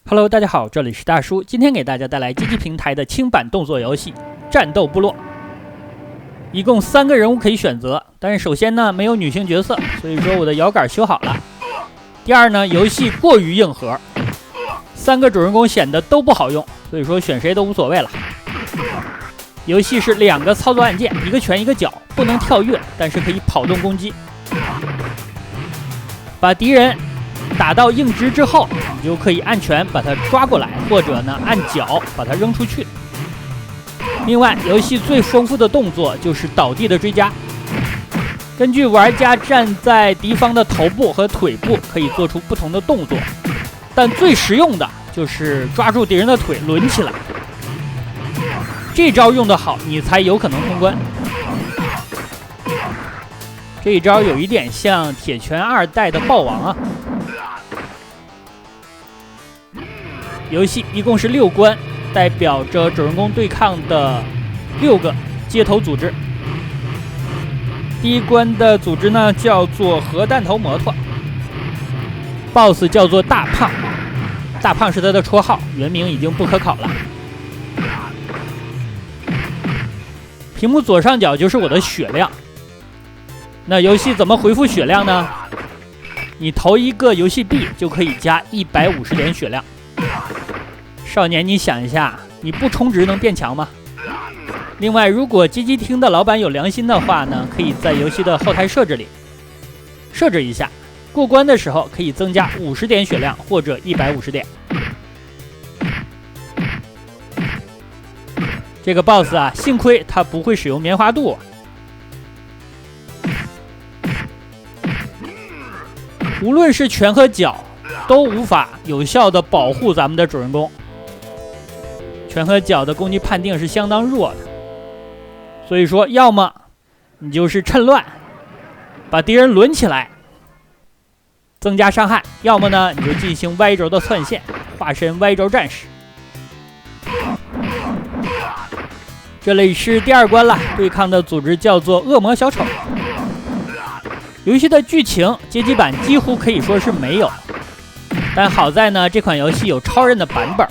Hello， 大家好，这里是大叔，今天给大家带来街机平台的轻版动作游戏《战斗部落》。一共3个人物可以选择，但是首先呢没有女性角色，所以说我的摇杆修好了。第二呢，游戏过于硬核，3个主人公显得都不好用，所以说选谁都无所谓了。游戏是2个操作按键，一个拳一个脚，不能跳跃，但是可以跑动攻击。把敌人打到硬直之后，你就可以按拳把它抓过来，或者呢按脚把它扔出去。另外，游戏最丰富的动作就是倒地的追加。根据玩家站在敌方的头部和腿部，可以做出不同的动作，但最实用的就是抓住敌人的腿抡起来。这招用得好，你才有可能通关。这一招有一点像铁拳2代的豹王啊。游戏一共是6关，代表着主人公对抗的6个街头组织。第一关的组织呢叫做核弹头摩托 ，BOSS 叫做大胖，大胖是他的绰号，原名已经不可考了。屏幕左上角就是我的血量。那游戏怎么回复血量呢？你投一个游戏币就可以加150点血量。少年，你想一下，你不充值能变强吗？另外，如果街机厅的老板有良心的话呢，可以在游戏的后台设置里设置一下，过关的时候可以增加50点血量或者150点。这个 BOSS 啊，幸亏他不会使用棉花度。无论是拳和脚，都无法有效的保护咱们的主人公。拳和脚的攻击判定是相当弱的，所以说，要么你就是趁乱把敌人抡起来，增加伤害；要么呢，你就进行 Y 轴的窜线，化身 Y 轴战士。这里是第2关了，对抗的组织叫做恶魔小丑。游戏的剧情街机版几乎可以说是没有，但好在呢，这款游戏有超人的版本。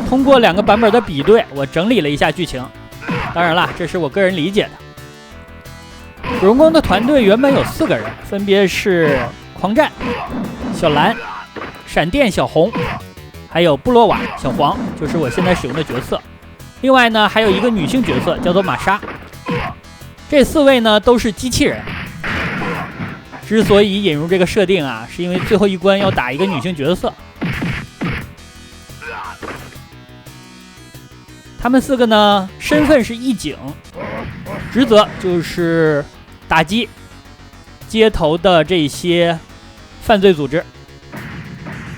通过2个版本的比对，我整理了一下剧情。当然了，这是我个人理解的。主人公的团队原本有4个人，分别是狂战小蓝、闪电小红，还有布洛瓦小黄，就是我现在使用的角色。另外呢，还有一个女性角色叫做玛莎。这4位呢都是机器人。之所以引入这个设定啊，是因为最后一关要打一个女性角色。他们4个呢，身份是义警，职责就是打击街头的这些犯罪组织。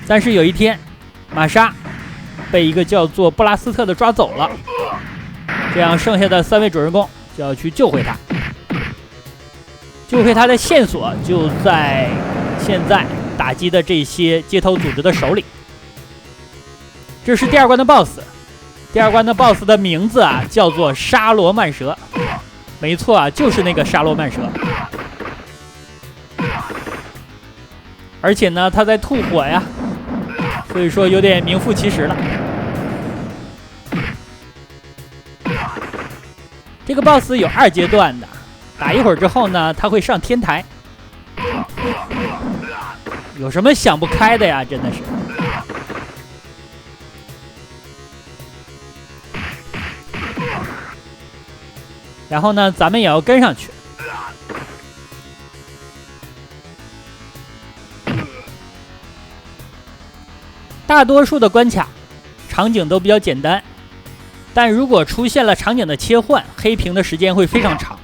但是有一天，玛莎被一个叫做布拉斯特的抓走了，这样剩下的3位主人公就要去救回他。救回他的线索就在现在打击的这些街头组织的手里。这是第2关的 BOSS。第2关的 BOSS 的名字啊叫做沙罗曼蛇，没错啊，就是那个沙罗曼蛇。而且呢，他在吐火呀，所以说有点名副其实了。这个 BOSS 有2阶段的，打一会儿之后呢，他会上天台。有什么想不开的呀？真的是。然后呢，咱们也要跟上去。大多数的关卡场景都比较简单，但如果出现了场景的切换，黑屏的时间会非常长，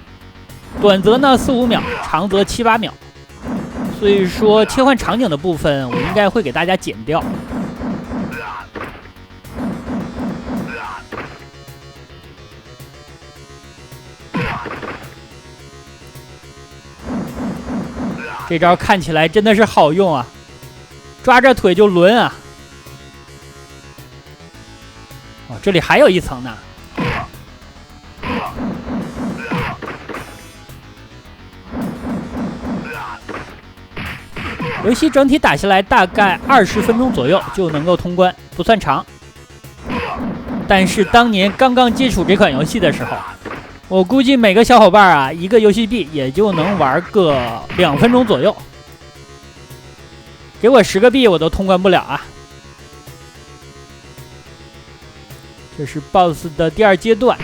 短则呢4-5秒，长则7-8秒。所以说切换场景的部分，我应该会给大家剪掉。这招看起来真的是好用啊，抓着腿就抡啊。哦，这里还有一层呢。游戏整体打下来大概20分钟左右就能够通关，不算长。但是当年刚刚接触这款游戏的时候，我估计每个小伙伴啊，一个游戏币也就能玩个2分钟左右。给我10个币，我都通关不了啊！这是 BOSS 的第2阶段。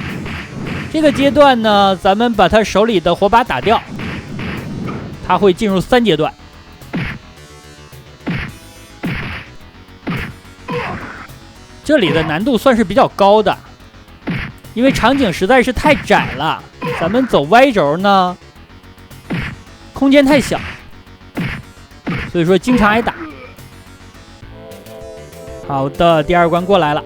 这个阶段呢，咱们把他手里的火把打掉，他会进入3阶段。这里的难度算是比较高的，因为场景实在是太窄了，咱们走 Y 轴呢，空间太小，所以说经常挨打。好的，第2关过来了。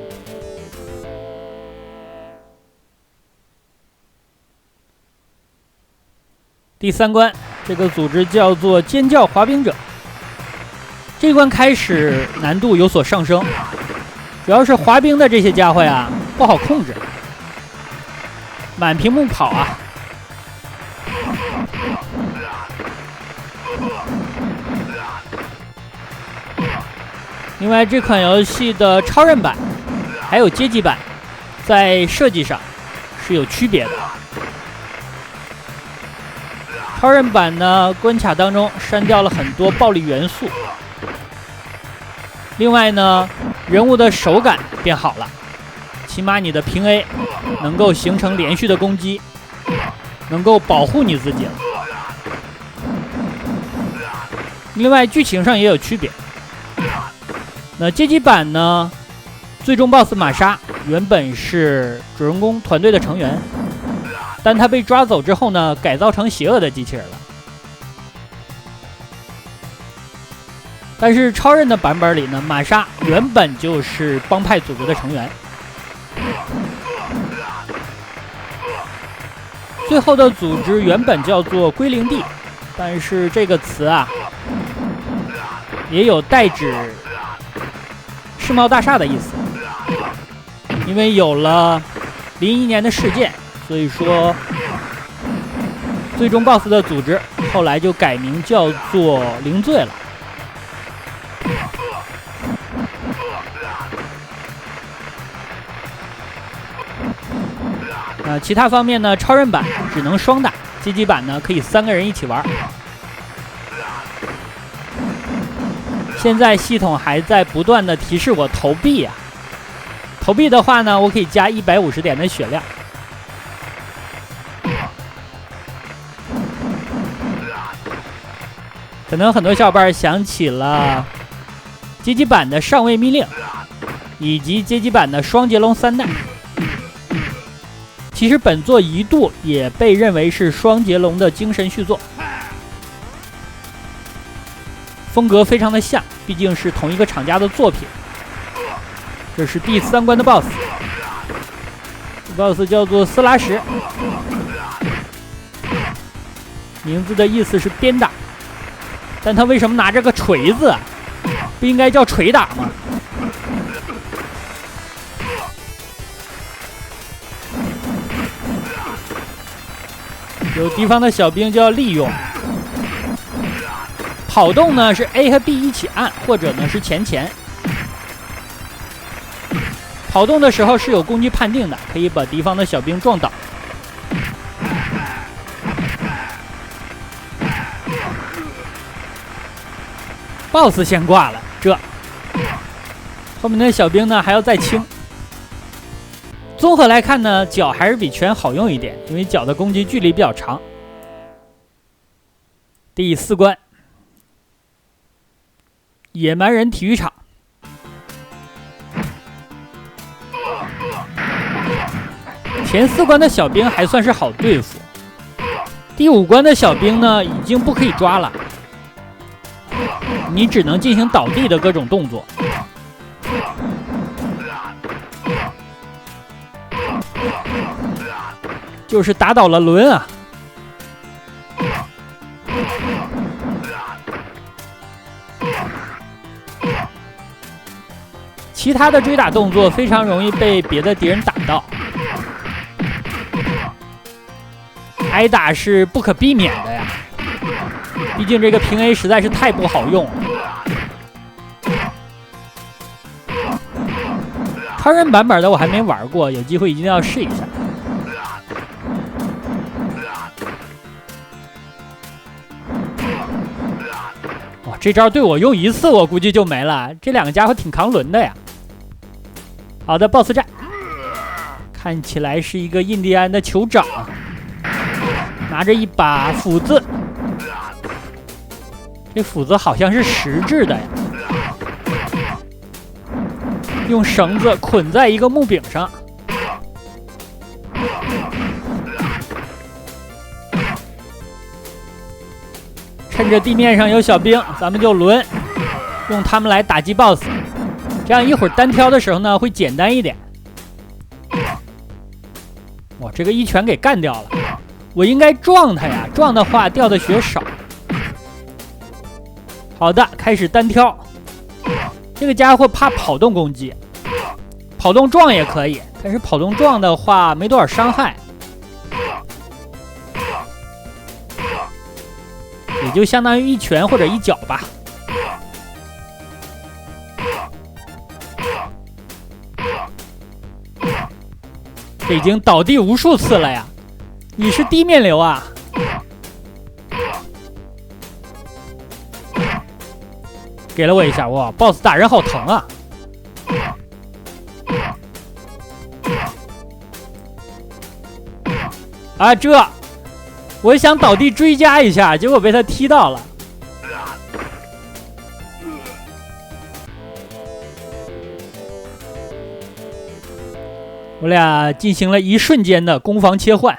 第3关，这个组织叫做尖叫滑冰者。这关开始难度有所上升，主要是滑冰的这些家伙呀不好控制，满屏幕跑啊。另外，这款游戏的超人版还有街机版在设计上是有区别的。超人版呢，关卡当中删掉了很多暴力元素。另外呢，人物的手感变好了，起码你的平 A 能够形成连续的攻击，能够保护你自己了。另外，剧情上也有区别。那街机版呢，最终 BOSS 玛莎原本是主人公团队的成员，但他被抓走之后呢，改造成邪恶的机器人了。但是超人的版本里呢，玛莎原本就是帮派组织的成员。最后的组织原本叫做归零地，但是这个词啊，也有代指世贸大厦的意思。因为有了01年的事件，所以说最终 BOSS 的组织后来就改名叫做零罪了。其他方面呢，超人版只能双打，街机版呢可以3个人一起玩。现在系统还在不断的提示我投币啊，投币的话呢，我可以加150点的血量。可能很多小伙伴想起了街机版的上位密令，以及街机版的双截龙3代。其实本作一度也被认为是双截龙的精神续作，风格非常的像，毕竟是同一个厂家的作品。这是第3关的 BOSS 叫做斯拉什，名字的意思是鞭打，但他为什么拿着个锤子啊？不应该叫锤打吗？有敌方的小兵就要利用跑动呢，是 A 和 B 一起按，或者呢是前。跑动的时候是有攻击判定的，可以把敌方的小兵撞倒。BOSS 先挂了，这后面的小兵呢还要再清。综合来看呢，脚还是比拳好用一点，因为脚的攻击距离比较长。第4关，野蛮人体育场。前4关的小兵还算是好对付，第5关的小兵呢已经不可以抓了，你只能进行倒地的各种动作。就是打倒了轮啊！其他的追打动作非常容易被别的敌人打到，挨打是不可避免的呀。毕竟这个平 A 实在是太不好用了。超人版本的我还没玩过，有机会一定要试一下。哇，这招对我用一次，我估计就没了。这两个家伙挺扛轮的呀。好的 ，BOSS 战，看起来是一个印第安的酋长，拿着一把斧子。这斧子好像是石质的呀，用绳子捆在一个木柄上。趁着地面上有小兵，咱们就轮，用他们来打击 BOSS。这样一会儿单挑的时候呢，会简单一点。哇，这个一拳给干掉了。我应该撞他呀，撞的话掉的血少。好的，开始单挑。这个家伙怕跑动攻击，跑动撞也可以，但是跑动撞的话没多少伤害，也就相当于一拳或者一脚吧。这已经倒地无数次了呀！你是地面流啊？给了我一下，哇 ，BOSS 打人好疼啊！啊，我想倒地追加一下，结果被他踢到了。我俩进行了一瞬间的攻防切换。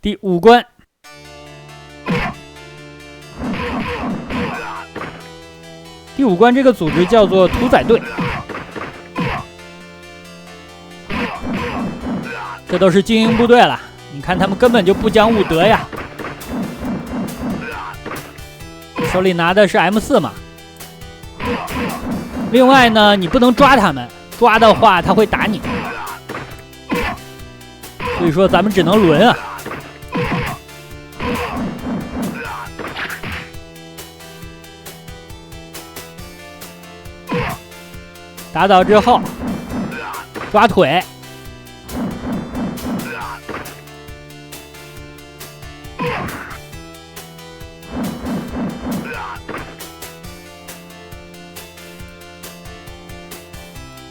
第5关。第5关这个组织叫做屠宰队，这都是精英部队了。你看他们根本就不讲武德呀，手里拿的是 M4嘛。另外呢，你不能抓他们，抓的话他会打你，所以说咱们只能轮啊。打倒之后，抓腿，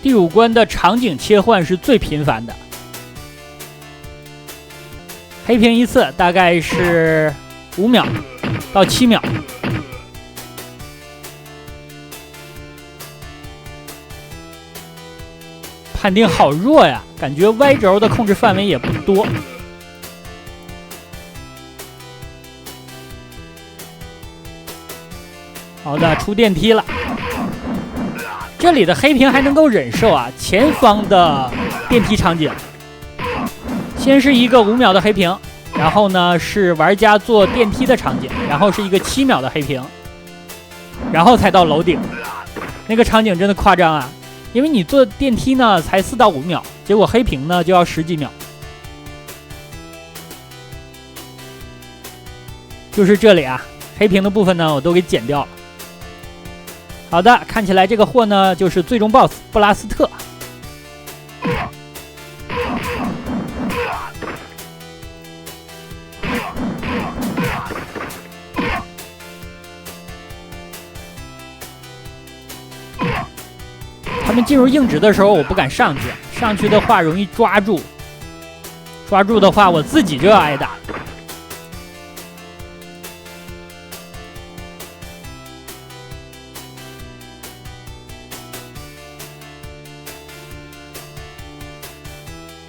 第5关的场景切换是最频繁的，黑屏一次大概是5秒到7秒。判定好弱呀，感觉 Y 轴的控制范围也不多。好的，出电梯了。这里的黑屏还能够忍受啊，前方的电梯场景，先是一个5秒的黑屏，然后呢是玩家坐电梯的场景，然后是一个7秒的黑屏，然后才到楼顶。那个场景真的夸张啊！因为你坐电梯呢才4到5秒，结果黑屏呢就要10几秒。就是这里啊，黑屏的部分呢我都给剪掉了。好的，看起来这个货呢就是最终 BOSS 布拉斯特。他们进入硬直的时候，我不敢上去，上去的话容易抓住，抓住的话我自己就要挨打。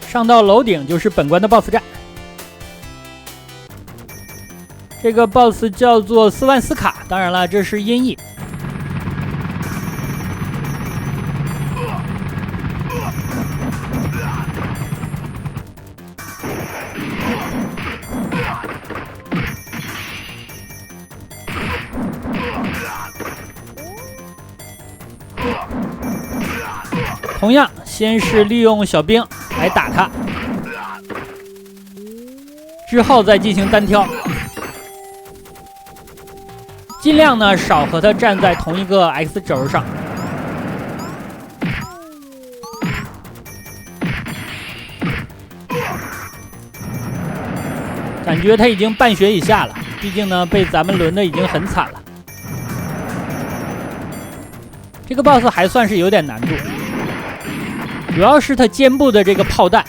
上到楼顶就是本关的 BOSS 战，这个 BOSS 叫做斯万斯卡，当然了，这是音译。同样，先是利用小兵来打他，之后再进行单挑，尽量呢少和他站在同一个 X 轴上。感觉他已经半血以下了，毕竟呢被咱们轮的已经很惨了。这个 BOSS 还算是有点难度，主要是他肩部的这个炮弹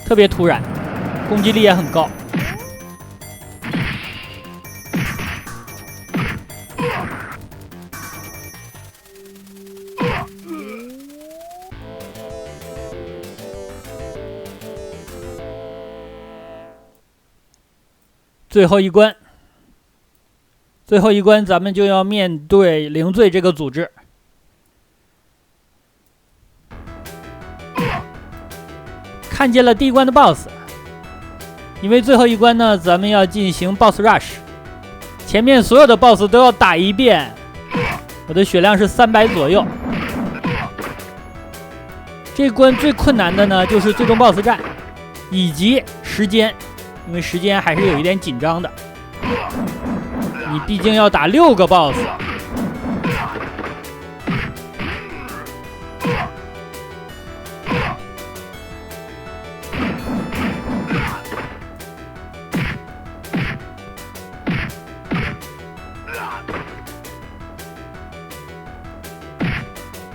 特别突然，攻击力也很高。最后一关，咱们就要面对灵罪这个组织。看见了第一关的 BOSS， 因为最后一关呢，咱们要进行 BOSS rush， 前面所有的 BOSS 都要打一遍。我的血量是300左右。这关最困难的呢，就是最终 BOSS 战以及时间。因为时间还是有一点紧张的，你毕竟要打6个 BOSS。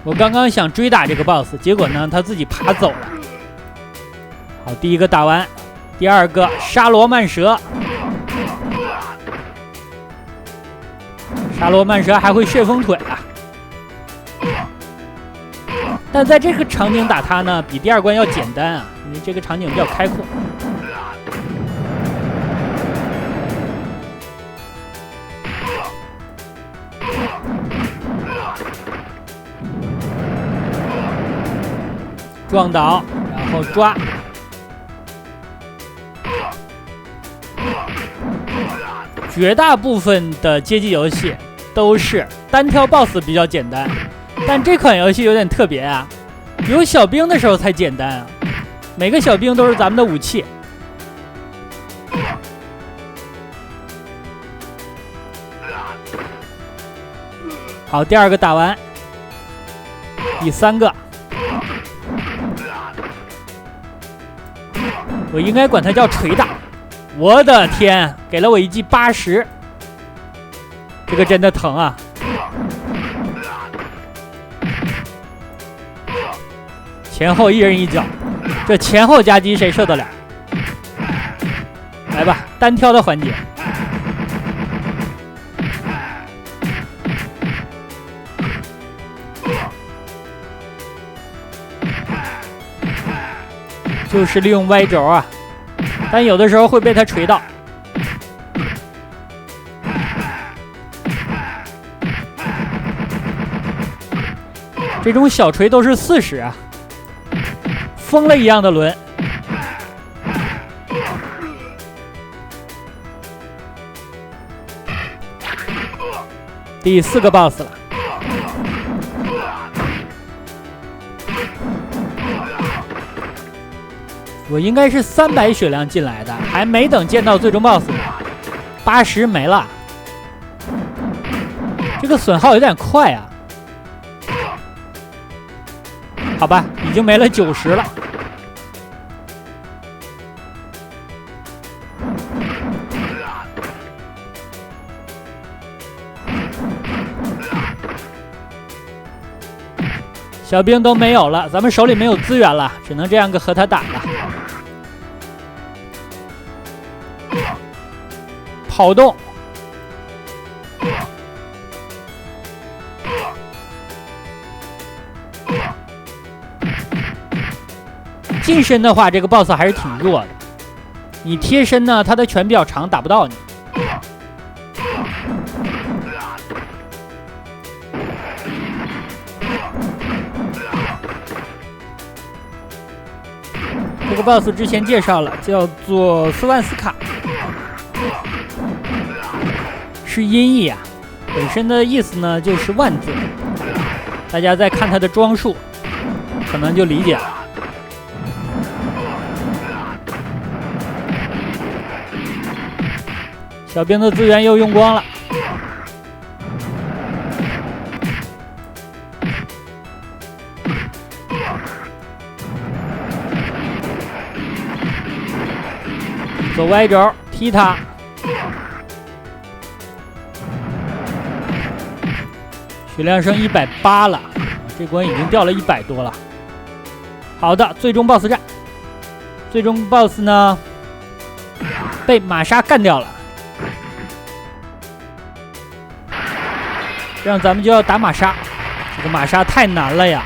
我刚刚想追打这个 BOSS， 结果呢，他自己爬走了。好，第一个打完。第二个沙罗曼蛇，沙罗曼蛇还会旋风腿啊！但在这个场景打它呢，比第二关要简单啊，因为这个场景比较开阔。撞倒，然后抓。绝大部分的街机游戏都是单挑 BOSS 比较简单，但这款游戏有点特别啊，有小兵的时候才简单啊，每个小兵都是咱们的武器。好，第二个打完，第三个，我应该管它叫锤打。我的天，给了我一记80，这个真的疼啊！前后一人一脚，这前后夹击谁受得了？来吧，单挑的环节。就是利用歪轴啊。但有的时候会被他锤到。这种小锤都是40啊，疯了一样的轮。第4个 BOSS 了。我应该是300血量进来的，还没等见到最终 BOSS 呢，80没了。这个损耗有点快啊。好吧，已经没了90了。小兵都没有了，咱们手里没有资源了，只能这样和他打了。跑动，近身的话，这个 BOSS 还是挺弱的。你贴身呢，他的拳比较长，打不到你。这个 BOSS 之前介绍了，叫做斯万斯卡，是音译啊，本身的意思呢就是万字。大家再看他的装束，可能就理解了。小兵的资源又用光了。走歪轴，踢他。血量剩180了，这关已经掉了100多了。好的，最终 BOSS 战，最终 BOSS 呢被玛莎干掉了。这样咱们就要打玛莎，这个玛莎太难了呀！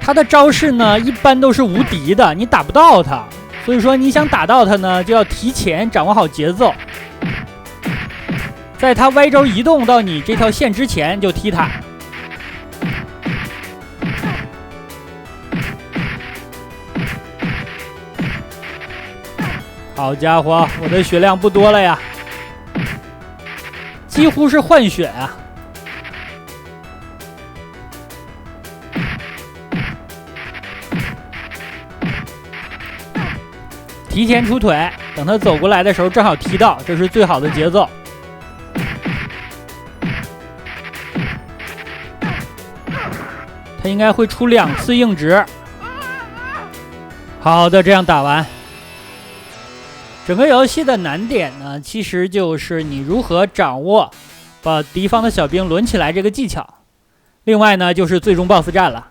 他的招式呢，一般都是无敌的，你打不到他。所以说，你想打到他呢，就要提前掌握好节奏，在他歪轴移动到你这条线之前就踢他。好家伙，我的血量不多了呀，几乎是换血啊！提前出腿，等他走过来的时候正好踢到，这是最好的节奏。他应该会出2次硬直。好的，这样打完。整个游戏的难点呢，其实就是你如何掌握把敌方的小兵抡起来这个技巧。另外呢，就是最终 BOSS 战了。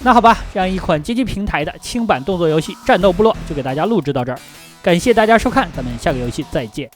那好吧，这样一款街机平台的轻版动作游戏《战斗部落》就给大家录制到这儿，感谢大家收看，咱们下个游戏再见。